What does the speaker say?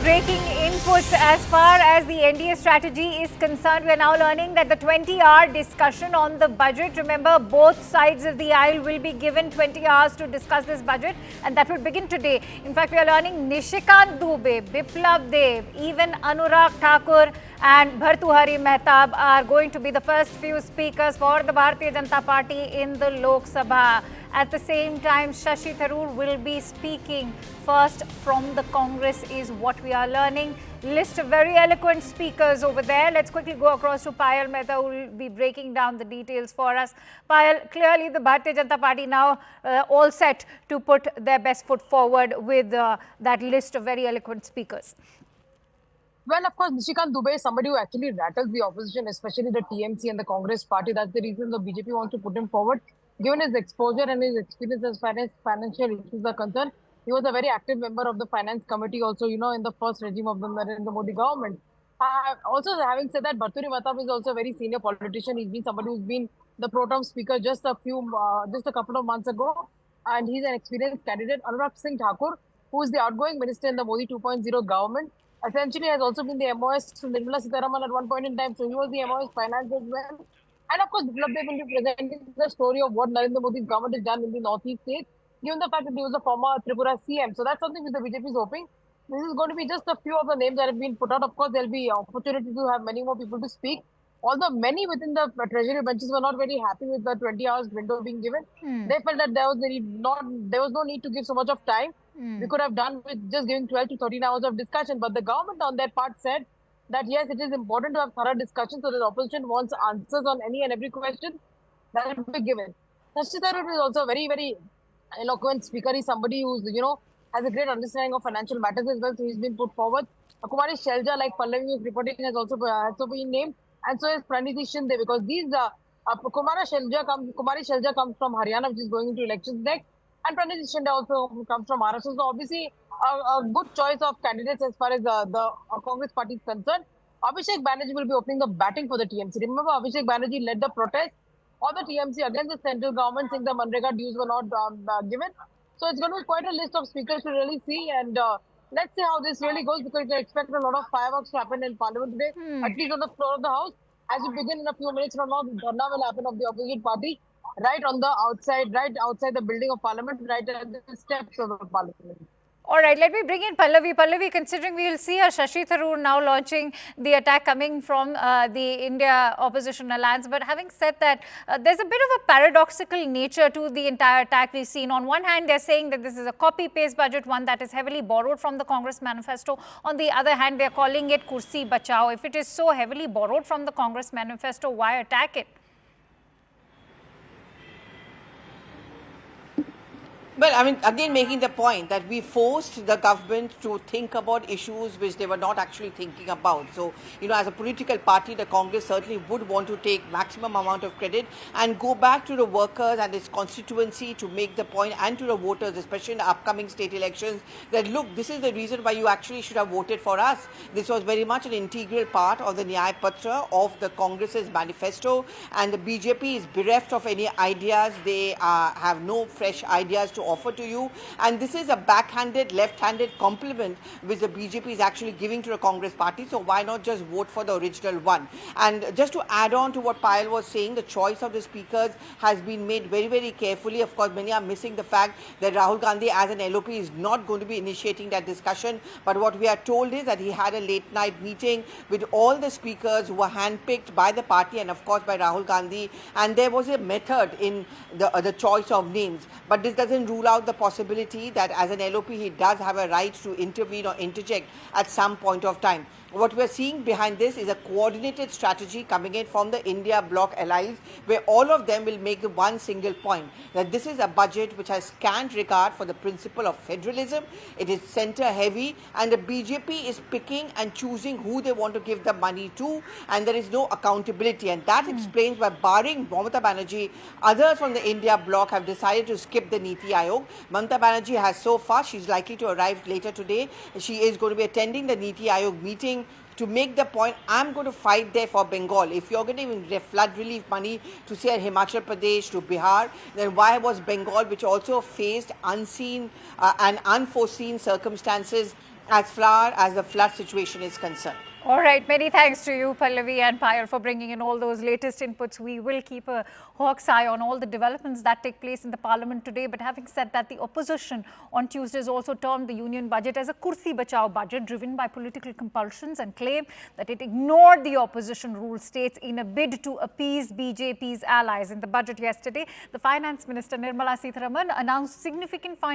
Breaking inputs as far as the NDA strategy is concerned. We are now learning that the 20-hour discussion on the budget, remember both sides of the aisle will be given 20 hours to discuss this budget, and that will begin today. In fact, we are learning Nishikant Dubey, Biplab Dev, even Anurag Thakur and Bhartuhari Mehtab are going to be the first few speakers for the Bharatiya Janata Party in the Lok Sabha. At the same time, Shashi Tharoor will be speaking first from the Congress is what we are learning. List of very eloquent speakers over there. Let's quickly go across to Payal Mehta, who will be breaking down the details for us. Payal, clearly the Bharatiya Janata Party now all set to put their best foot forward with that list of very eloquent speakers. Well, of course, Nishikant Dubey is somebody who actually rattles the opposition, especially the TMC and the Congress party. That's the reason the BJP wants to put him forward. Given his exposure and his experience as far as financial issues are concerned, he was a very active member of the finance committee also, in the first regime of the Narendra Modi government. Also, having said that, Bhartuhari Mehtab is also a very senior politician. He's been somebody who's been the pro tem speaker just a couple of months ago. And he's an experienced candidate. Anurag Singh Thakur, who is the outgoing minister in the Modi 2.0 government, essentially has also been the MOS to Nirmala Sitharaman at one point in time. So he was the MOS finance as well. And of course, Biplab Dev will be presenting the story of what Narendra Modi's government has done in the Northeast states, given the fact that he was a former Tripura CM. So that's something which the BJP is hoping. This is going to be just a few of the names that have been put out. Of course, there'll be opportunity to have many more people to speak. Although many within the treasury benches were not very happy with the 20 hours window being given, they felt that there was no need to give so much of time. We could have done with just giving 12 to 13 hours of discussion. But the government on their part said that yes, it is important to have thorough discussion so that the opposition wants answers on any and every question that will be given. Shashi Tharoor is also a very, very eloquent speaker. He's somebody who's, has a great understanding of financial matters as well. So he's been put forward. Kumari Shelja, like Pallavi was reporting, has also been named. And so is Praniti Shinde, because these Kumari Shelja comes from Haryana, which is going into elections next. And Praniti Shinde also comes from Maharashtra. So obviously, a good choice of candidates as far as the Congress party is concerned. Abhishek Banerjee will be opening the batting for the TMC. Remember, Abhishek Banerjee led the protest of the TMC against the central government, saying the Manrega dues were not given. So it's going to be quite a list of speakers to really see. And let's see how this really goes, because we expect a lot of fireworks to happen in Parliament today, at least on the floor of the House. As we begin in a few minutes from now, the dharna will happen of the opposite party right outside the building of Parliament, right at the steps of the Parliament. All right, let me bring in Pallavi. Pallavi, considering we will see a Shashi Tharoor now launching the attack coming from the India Opposition Alliance. But having said that, there's a bit of a paradoxical nature to the entire attack we've seen. On one hand, they're saying that this is a copy-paste budget, one that is heavily borrowed from the Congress manifesto. On the other hand, they're calling it Kursi Bachao. If it is so heavily borrowed from the Congress manifesto, why attack it? Well, I mean, again, making the point that we forced the government to think about issues which they were not actually thinking about. So, as a political party, the Congress certainly would want to take maximum amount of credit and go back to the workers and its constituency to make the point, and to the voters, especially in the upcoming state elections, that look, this is the reason why you actually should have voted for us. This was very much an integral part of the Nyaya Patra of the Congress's manifesto, and the BJP is bereft of any ideas. They have no fresh ideas to offer to you, and this is a backhanded, left-handed compliment which the BJP is actually giving to the Congress party. So why not just vote for the original one? And just to add on to what Payal was saying, the choice of the speakers has been made very, very carefully. Of course, many are missing the fact that Rahul Gandhi as an LOP is not going to be initiating that discussion, but what we are told is that he had a late night meeting with all the speakers who were handpicked by the party and of course by Rahul Gandhi, and there was a method in the choice of names. But this doesn't rule out the possibility that as an LOP he does have a right to intervene or interject at some point of time. What we're seeing behind this is a coordinated strategy coming in from the India bloc allies, where all of them will make the one single point that this is a budget which has scant regard for the principle of federalism. It is center heavy, and the BJP is picking and choosing who they want to give the money to, and there is no accountability. And that explains why, barring Mamata Banerjee, others from the India bloc have decided to skip the Niti Aayog. Mamata Banerjee has so far, she's likely to arrive later today. She is going to be attending the Niti Aayog meeting to make the point, I'm going to fight there for Bengal. If you're going to even flood relief money to say Himachal Pradesh, to Bihar, then why was Bengal, which also faced unseen and unforeseen circumstances as far as the flood situation is concerned. All right, many thanks to you, Pallavi and Payal, for bringing in all those latest inputs. We will keep a hawk's eye on all the developments that take place in the parliament today. But having said that, the opposition on Tuesday has also termed the union budget as a kursi bachao budget driven by political compulsions and claim that it ignored the opposition rule states in a bid to appease BJP's allies. In the budget yesterday, the finance minister Nirmala Sitharaman announced significant